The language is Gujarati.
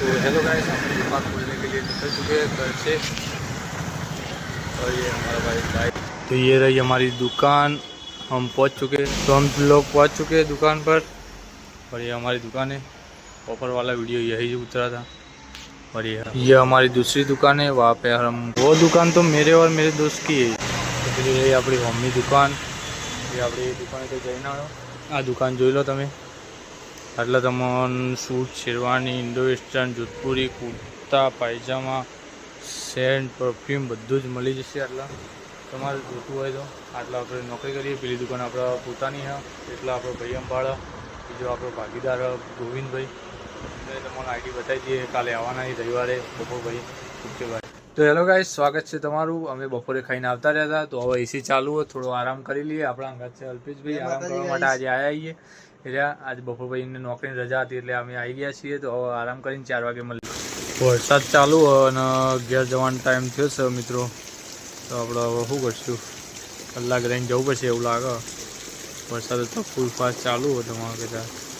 तो हेलो गाइस, हम दुकान खोलने के लिए निकल चुके हैं घर से। और ये हमारा भाई तो ये रही हमारी दुकान। हम पहुंच चुके हैं, तो हम लोग पहुंच चुके हैं दुकान पर। और ये हमारी दुकान है। ऑफर वाला वीडियो यही उतरा था। और ये हमारी दूसरी दुकान है, वहाँ पे हम वो दुकान तो मेरे और मेरे दोस्त की है। तो फिर ये अपनी मम्मी दुकान, ये अपनी दुकान तो जઈને आ दुकान જોઈ લો તમે। એટલે તમને suit, sherwani, Indo western, Jodhpuri, kurta, pyjama, scent, perfume બધું જ મળી જશે। આટલા તમારે જોતું હોય તો આટલા આપણે નોકરી કરીએ। પેલી દુકાન આપણે પોતાની છે, એટલા આપણો ભાઈ અંબાળા, બીજો આપણો ભાગીદાર ગોવિંદભાઈ। તમને આઈડી બતાવી દઈએ, કાલે આવવાના રવિવારે બપોરભાઈ। ઓકે ભાઈ। તો હેલો ગાઈસ, સ્વાગત છે તમારું। અમે બપોરે ખાઈને આવતા રહ્યા હતા, તો હવે એસી ચાલુ હોય, થોડો આરામ કરી લઈએ। આપણા અંગાત છે અલ્પેશભાઈ, આરામ કરવા માટે આજે આવ્યા છીએ। એટલે આજે બપોરભાઈને નોકરીની રજા હતી, એટલે અમે આવી ગયા છીએ। તો હવે આરામ કરીને 4 વાગે મળીએ। વરસાદ ચાલુ અને ઘેર જવાનો ટાઈમ થયો છે મિત્રો। તો આપણે હવે શું કરશું, કલાક રહીને જવું પડશે એવું લાગે। વરસાદ તો ફૂલ ફાસ્ટ ચાલુ હોય તમારે કદાચ।